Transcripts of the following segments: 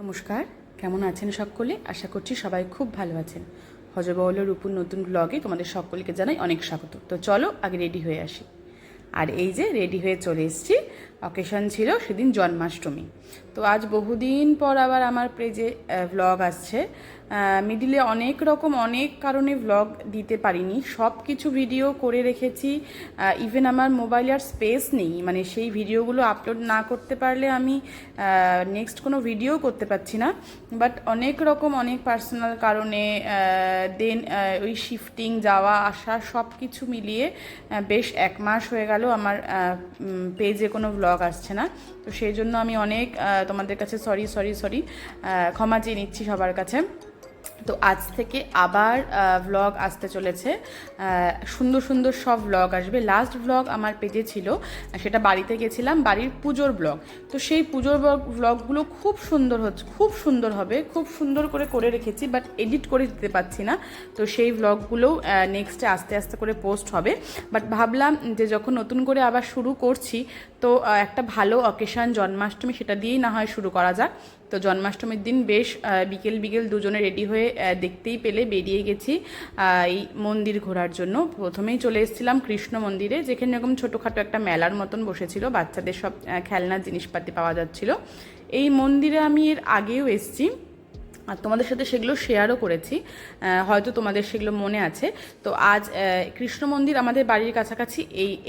নমস্কার, কেমন আছেন সকলে? আশা করছি সবাই খুব ভালো আছেন। হজবহলের উপর নতুন ব্লগে তোমাদের সকলকে জানাই অনেক স্বাগত। তো চলো আগে রেডি হয়ে আসি। আর এই যে রেডি হয়ে চলে এসেছি, অকেশন ছিল সেদিন জন্মাষ্টমী। তো আজ বহুদিন পর আবার আমার পেজে ভ্লগ আসছে। মিডিলে অনেক রকম অনেক কারণে ভ্লগ দিতে পারিনি, সব কিছু ভিডিও করে রেখেছি। ইভেন আমার মোবাইলে আর স্পেস নেই, মানে সেই ভিডিওগুলো আপলোড না করতে পারলে আমি নেক্সট কোনো ভিডিও করতে পারছি না। বাট অনেক রকম অনেক পার্সোনাল কারণে দেন ওই শিফটিং যাওয়া আসা সব কিছু মিলিয়ে বেশ 1 মাস হয়ে গেল আমার পেজে কোনো ভ্লগ আসছে না। তো সেই জন্য আমি অনেক তোমাদের কাছে সরি ক্ষমা চেয়ে নিচ্ছি সবার কাছে। তো আজ থেকে আবার ভ্লগ আসতে চলেছে, সুন্দর সুন্দর সব ভ্লগ আসবে। লাস্ট ভ্লগ আমার পেজে ছিল, সেটা বাড়িতে গেছিলাম, বাড়ির পুজোর ব্লগ। তো সেই পুজোর ভ্লগগুলো খুব সুন্দর হচ্ছে, খুব সুন্দর হবে, খুব সুন্দর করে রেখেছি, বাট এডিট করে দিতে পারছি না। তো সেই ভ্লগগুলোও নেক্সটে আস্তে আস্তে করে পোস্ট হবে। বাট ভাবলাম যে যখন নতুন করে আবার শুরু করছি, তো একটা ভালো অকেশন জন্মাষ্টমী, সেটা দিয়েই না হয় শুরু করা যাক। তো জন্মাষ্টমীর দিন বেশ বিকেল দুজনে রেডি হয়ে দেখতেই পেলে বেরিয়ে গেছি এই মন্দির ঘোরার জন্য। প্রথমেই চলে এসেছিলাম কৃষ্ণ মন্দিরে, যেখানে এরকম ছোটোখাটো একটা মেলার মতন বসেছিল, বাচ্চাদের সব খেলনার জিনিসপাতি পাওয়া যাচ্ছিল। এই মন্দিরে আমি এর আগেও এসেছি আর তোমাদের সাথে সেগুলো শেয়ারও করেছি, হয়তো তোমাদের সেগুলো মনে আছে। তো আজ কৃষ্ণ মন্দির আমাদের বাড়ির কাছাকাছি,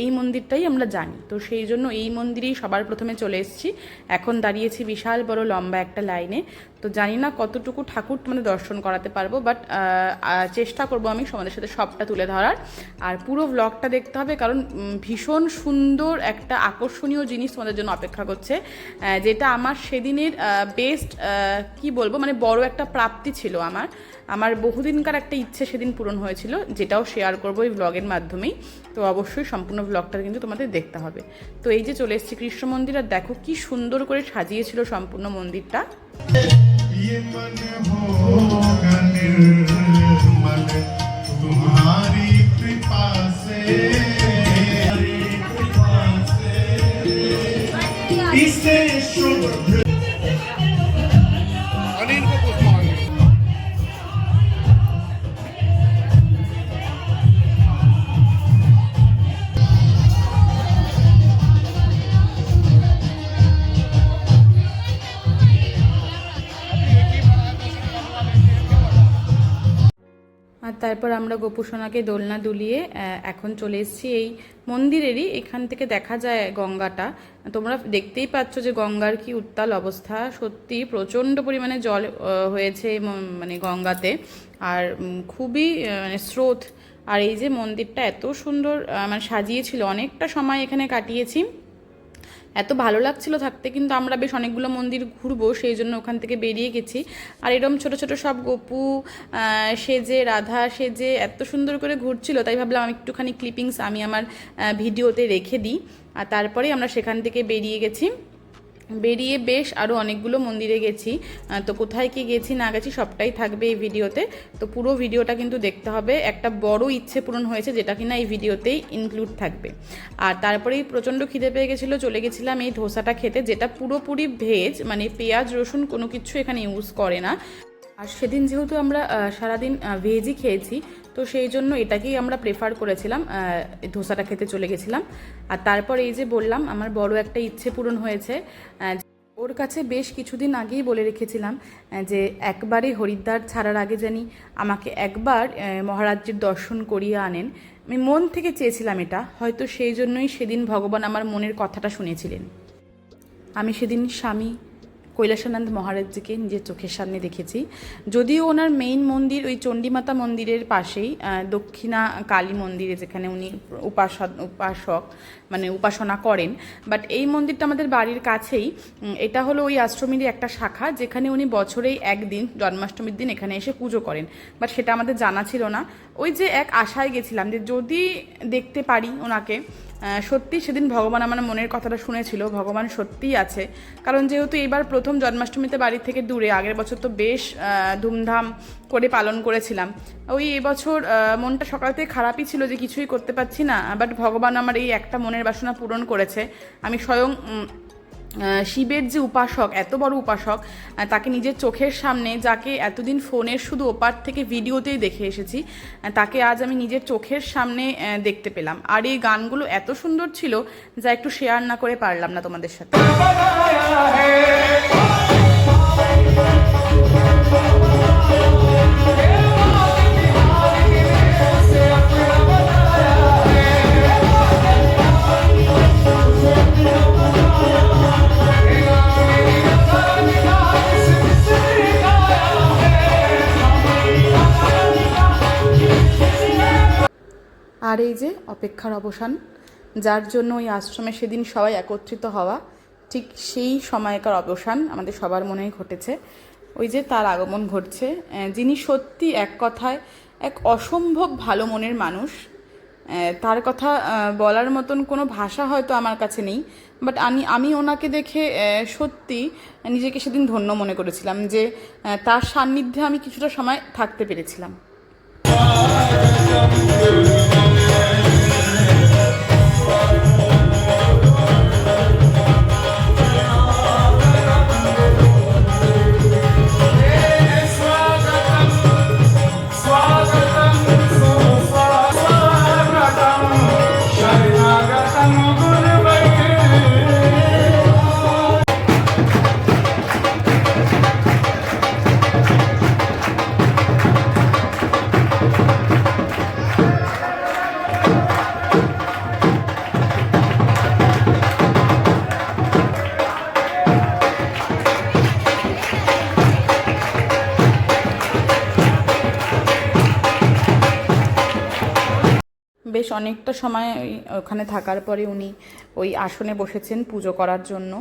এই মন্দিরটাই আমরা জানি। তো সেই জন্য এই মন্দিরেই সবার প্রথমে চলে এসেছি। এখন দাঁড়িয়েছি বিশাল বড় লম্বা একটা লাইনে। তো জানি না কতটুকু ঠাকুর তোমাদের দর্শন করাতে পারবো, বাট চেষ্টা করব আমি তোমাদের সাথে সবটা তুলে ধরার। আর পুরো ব্লগটা দেখতে হবে, কারণ ভীষণ সুন্দর একটা আকর্ষণীয় জিনিস তোমাদের জন্য অপেক্ষা করছে, যেটা আমার সেদিনের বেস্ট কি বলবো, মানে বড় একটা প্রাপ্তি ছিল। আমার বহুদিনকার একটা ইচ্ছে সেদিন পূরণ হয়েছিল, যেটাও শেয়ার করবো এই ব্লগের মাধ্যমেই। তো অবশ্যই সম্পূর্ণ ব্লগটা কিন্তু তোমাদের দেখতে হবে। তো এই যে চলে এসেছি কৃষ্ণ মন্দির, আর দেখো কি সুন্দর করে সাজিয়েছিল সম্পূর্ণ মন্দিরটা। আর তারপর আমরা গোপুসোনাকে দোলনা দুলিয়ে এখন চলে এসেছি এই মন্দিরেরই, এখান থেকে দেখা যায় গঙ্গাটা। তোমরা দেখতেই পাচ্ছ যে গঙ্গার কি উত্তাল অবস্থা, সত্যি প্রচণ্ড পরিমাণে জল হয়েছে মানে গঙ্গাতে, আর খুবই মানে স্রোত। আর এই যে মন্দিরটা এত সুন্দর মানে সাজিয়েছিল, অনেকটা সময় এখানে কাটিয়েছি, এত ভালো লাগছিল থাকতে। কিন্তু আমরা বেশ অনেকগুলো মন্দির ঘুরবো, সেই জন্য ওখান থেকে বেরিয়ে গেছি। আর এরকম ছোট ছোট সব গোপু সেজে, রাধা সেজে এত সুন্দর করে ঘুরছিল, তাই ভাবলাম আমি একটুখানি ক্লিপিংস আমি আমার ভিডিওতে রেখে দিই। আর তারপরে আমরা সেখান থেকে বেরিয়ে গেছি। বেরিয়ে বেশ আরও অনেকগুলো মন্দিরে গেছি। তো কোথায় কি গেছি না গেছি সবটাই থাকবে এই ভিডিওতে। তো পুরো ভিডিওটা কিন্তু দেখতে হবে। একটা বড় ইচ্ছে পূরণ হয়েছে, যেটা কিনা এই ভিডিওতেই ইনক্লুড থাকবে। আর তারপরেই প্রচণ্ড খিদে পেয়ে গেছিলো, চলে গেছিলাম এই ধোসাটা খেতে, যেটা পুরোপুরি ভেজ, মানে পেঁয়াজ রসুন কোনো কিছু এখানে ইউজ করে না। আর সেদিন যেহেতু আমরা সারাদিন ভেজই খেয়েছি, তো সেই জন্য এটাকেই আমরা প্রেফার করেছিলাম, ধোসাটা খেতে চলে গেছিলাম। আর তারপর এই যে বললাম আমার বড় একটা ইচ্ছে পূরণ হয়েছে। ওর কাছে বেশ কিছুদিন আগেই বলে রেখেছিলাম যে একবারে হরিদ্বার ছাড়ার আগে জানি আমাকে একবার মহারাজজির দর্শন করিয়ে আনেন। আমি মন থেকে চেয়েছিলাম এটা, হয়তো সেই জন্যই সেদিন ভগবান আমার মনের কথাটা শুনেছিলেন। আমি সেদিন স্বামী কৈলাসানন্দ মহারাজজিকে নিজের চোখের সামনে দেখেছি। যদিও ওনার মেইন মন্দির ওই চণ্ডীমাতা মন্দিরের পাশেই, দক্ষিণা কালী মন্দিরে, যেখানে উনি উপাসক মানে উপাসনা করেন, বাট এই মন্দিরটা আমাদের বাড়ির কাছেই। এটা হলো ওই আশ্রমেরই একটা শাখা, যেখানে উনি বছরেই একদিন জন্মাষ্টমীর দিন এখানে এসে পুজো করেন। বাট সেটা আমাদের জানা ছিল না। ওই যে এক আশায় গেছিলাম যে যদি দেখতে পারি ওনাকে। সত্যি সেদিন ভগবান আমার মনের কথাটা শুনেছিল, ভগবান সত্যিই আছে। কারণ যেহেতু এবার প্রথম জন্মাষ্টমীতে বাড়ি থেকে দূরে, আগের বছর তো বেশ ধুমধাম করে পালন করেছিলাম। ওই এবছর মনটা সকাল থেকে খারাপই ছিল যে কিছুই করতে পারছি না, বাট ভগবান আমার এই একটা মনের বাসনা পূরণ করেছে। আমি স্বয়ং শিবের যে উপাসক, এত বড় উপাসক, তাকে নিজের চোখের সামনে, যাকে এতদিন ফোনের শুধু ওপার থেকে ভিডিওতেই দেখে এসেছি, তাকে আজ আমি নিজের চোখের সামনে দেখতে পেলাম। আর এই গানগুলো এত সুন্দর ছিল যা একটু শেয়ার না করে পারলাম না তোমাদের সাথে। আর এই যে অপেক্ষার অবসান, যার জন্য ওই আশ্রমে সেদিন সবাই একত্রিত হওয়া, ঠিক সেই সময়কার অবসান আমাদের সবার মনেই ঘটেছে। ওই যে তার আগমন ঘটছে, যিনি সত্যি এক কথায় এক অসম্ভব ভালো মনের মানুষ। তার কথা বলার মতন কোনো ভাষা হয়তো আমার কাছে নেই, বাট আমি ওনাকে দেখে সত্যি নিজেকে সেদিন ধন্য মনে করেছিলাম যে তার সান্নিধ্যে আমি কিছুটা সময় থাকতে পেরেছিলাম। বেশ অনেকটা সময় ওখানে থাকার পরে উনি ওই আসনে বসেছেন পুজো করার জন্য।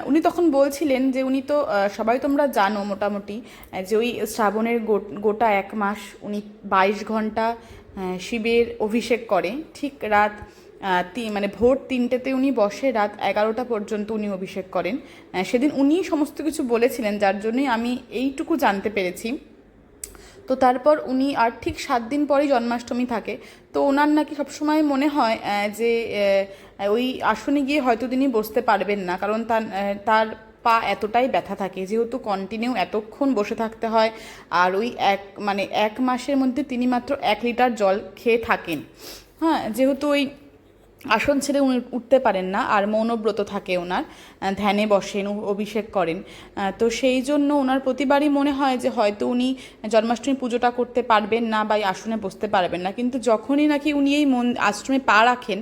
উনি তখন বলছিলেন যে উনি তো সবাই তোমরা জানো মোটামুটি যে ওই শ্রাবণের গোটা 1 মাস উনি 22 ঘন্টা শিবের অভিষেক করে। ঠিক রাত মানে ভোর 3টেতে উনি বসে, রাত 11টা পর্যন্ত উনি অভিষেক করেন। সেদিন উনি সমস্ত কিছু বলেছিলেন, যার জন্যই আমি এইটুকু জানতে পেরেছি। তো তারপর উনি আর ঠিক 7 দিন পরেই জন্মাষ্টমী থাকে। তো ওনার নাকি সবসময় মনে হয় যে ওই আসনে গিয়ে হয়তো তিনি বসতে পারবেন না, কারণ তার পা এতটাই ব্যথা থাকে, যেহেতু কন্টিনিউ এতক্ষণ বসে থাকতে হয়। আর ওই 1 মাসের মধ্যে তিনি মাত্র 1 লিটার জল খেয়ে থাকেন। হ্যাঁ, যেহেতু ওই আসন ছেড়ে উনি উঠতে পারেন না, আর মৌনব্রত থাকে ওনার, ধ্যানে বসেন, অভিষেক করেন। তো সেই জন্য ওনার প্রতিবারই মনে হয় যে হয়তো উনি জন্মাষ্টমী পুজোটা করতে পারবেন না বা এই আসনে বসতে পারবেন না। কিন্তু যখনই নাকি উনি এই আশ্রমে পা রাখেন,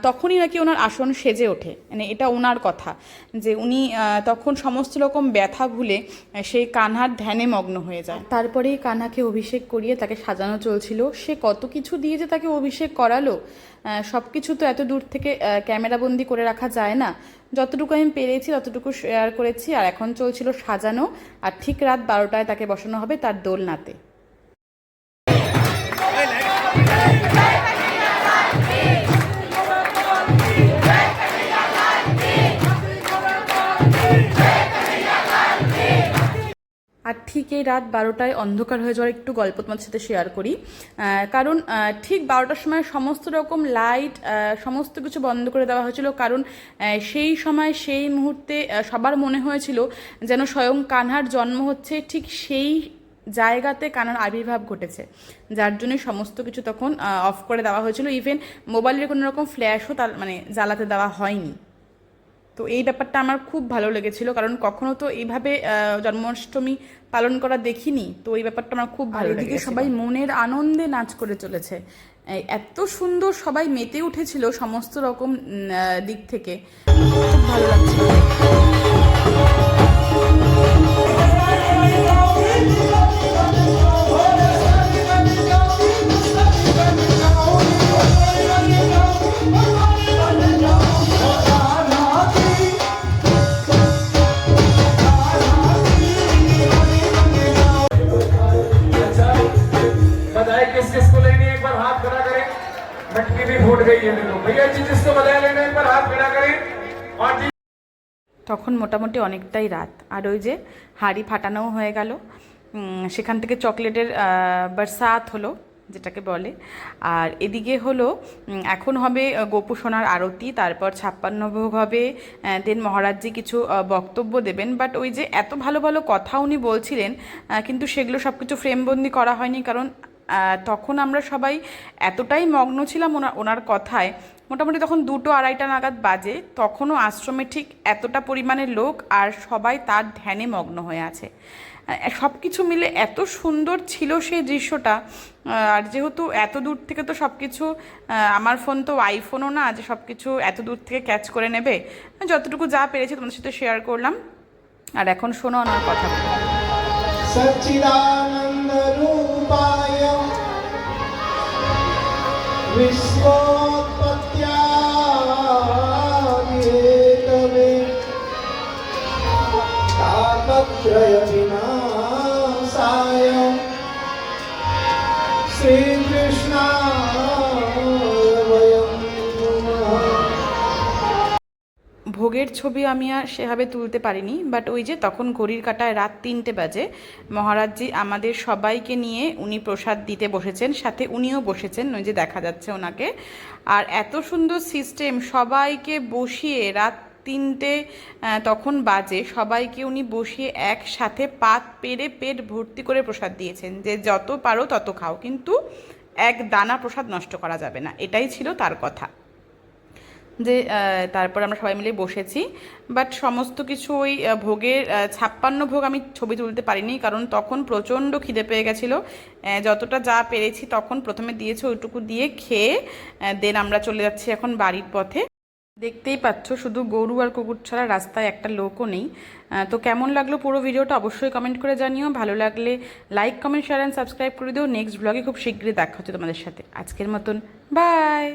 তখনই নাকি ওনার আসন সেজে ওঠে। মানে এটা ওনার কথা যে উনি তখন সমস্ত রকম ব্যথা ভুলে সেই কানহার ধ্যানে মগ্ন হয়ে যায়। তারপরেই কানহাকে অভিষেক করিয়ে তাকে সাজানো চলছিল। সে কত কিছু দিয়ে যে তাকে অভিষেক করালো, সব কিছু তো এত দূর থেকে ক্যামেরাবন্দি করে রাখা যায় না। যতটুকু আমি পেরেছি ততটুকু শেয়ার করেছি। আর এখন চলছিল সাজানো, আর ঠিক রাত 12টায় তাকে বসানো হবে তার দোলনাতে। আর ঠিক এই রাত 12টায় অন্ধকার হয়ে যাওয়ার একটু গল্প তোমাদের সাথে শেয়ার করি। কারণ ঠিক 12টার সময় সমস্ত রকম লাইট সমস্ত কিছু বন্ধ করে দেওয়া হয়েছিল, কারণ সেই সময় সেই মুহূর্তে সবার মনে হয়েছিল যেন স্বয়ং কানহার জন্ম হচ্ছে, ঠিক সেই জায়গাতে কানহার আবির্ভাব ঘটেছে। যার জন্য সমস্ত কিছু তখন অফ করে দেওয়া হয়েছিল। ইভেন মোবাইলের কোনো রকম ফ্ল্যাশও জ্বালাতে দেওয়া হয়নি। তো এই ব্যাপারটা আমার খুব ভালো লেগেছিল, কারণ কখনো তো এইভাবে জন্মাষ্টমী পালন করা দেখিনি। তো এই ব্যাপারটা আমার খুব ভালো লেগেছে। সবাই মনের আনন্দে নাচ করে চলেছে, এত সুন্দর সবাই মেতে উঠেছিল সমস্ত রকম দিক থেকে, খুব ভালো লাগছিল। তখন মোটামুটি অনেকটাই রাত, আর ওই যে হাঁড়ি ফাটানোও হয়ে গেল। সেখান থেকে চকলেটের বরসাত হলো। যেটাকে বলে। আর এদিকে হলো এখন হবে গোপু সোনার আরতি, তারপর 56 ভোগ হবে, দেন মহারাজজি কিছু বক্তব্য দেবেন। বাট ওই যে এত ভালো ভালো কথা উনি বলছিলেন, কিন্তু সেগুলো সব কিছু ফ্রেমবন্দি করা হয়নি, কারণ তখন আমরা সবাই এতটাই মগ্ন ছিলাম ওনার কথায়। মোটামুটি তখন 2-2-2:30 নাগাদ বাজে, তখনও আশ্রমে ঠিক এতটা পরিমাণের লোক আর সবাই তার ধ্যানে মগ্ন হয়ে আছে। সব কিছু মিলে এত সুন্দর ছিল সেই দৃশ্যটা। আর যেহেতু এত দূর থেকে তো সব কিছু, আমার ফোন তো আইফোনও না যে সব কিছু এত দূর থেকে ক্যাচ করে নেবে, যতটুকু যা পেরেছি তোমাদের সাথে শেয়ার করলাম। আর এখন শোনো ওনার কথা। সচ্চিদানন্দ রূপায় বিশ্বোৎপত্যাদিহেতবে তাপত্রয় বিনাশায় শ্রীকৃষ্ণায় বয়ং নমঃ। ভোগের ছবি আমি আর সেভাবে তুলতে পারিনি, বাট ওই যে তখন ঘড়ির কাঁটায় রাত 3টে বাজে, মহারাজজি আমাদের সবাইকে নিয়ে উনি প্রসাদ দিতে বসেছেন, সাথে উনিও বসেছেন, ওই যে দেখা যাচ্ছে ওনাকে। আর এত সুন্দর সিস্টেম, সবাইকে বসিয়ে রাত 3টে তখন বাজে, সবাইকে উনি বসিয়ে একসাথে পাত পেরে পেট ভর্তি করে প্রসাদ দিয়েছেন, যে যত পারো তত খাও, কিন্তু এক দানা প্রসাদ নষ্ট করা যাবে না, এটাই ছিল তার কথা। যে তারপর আমরা সবাই মিলে বসেছি, বাট সমস্ত কিছু ওই ভোগের 56 ভোগ আমি ছবি তুলতে পারিনি, কারণ তখন প্রচণ্ড খিদে পেয়ে গেছিলো। যতটা যা পেরেছি তখন প্রথমে দিয়েছে, ওইটুকু দিয়ে খেয়ে দেন আমরা চলে যাচ্ছি এখন বাড়ির পথে। দেখতেই পাচ্ছ শুধু গরু আর কুকুর ছাড়া রাস্তায় একটা লোকও নেই। তো কেমন লাগলো পুরো ভিডিওটা অবশ্যই কমেন্ট করে জানিও। ভালো লাগলে like, comment, share and subscribe করে দিও। নেক্সট ব্লগে খুব শীঘ্রই দেখা হচ্ছে তোমাদের সাথে। আজকের মতন বাই।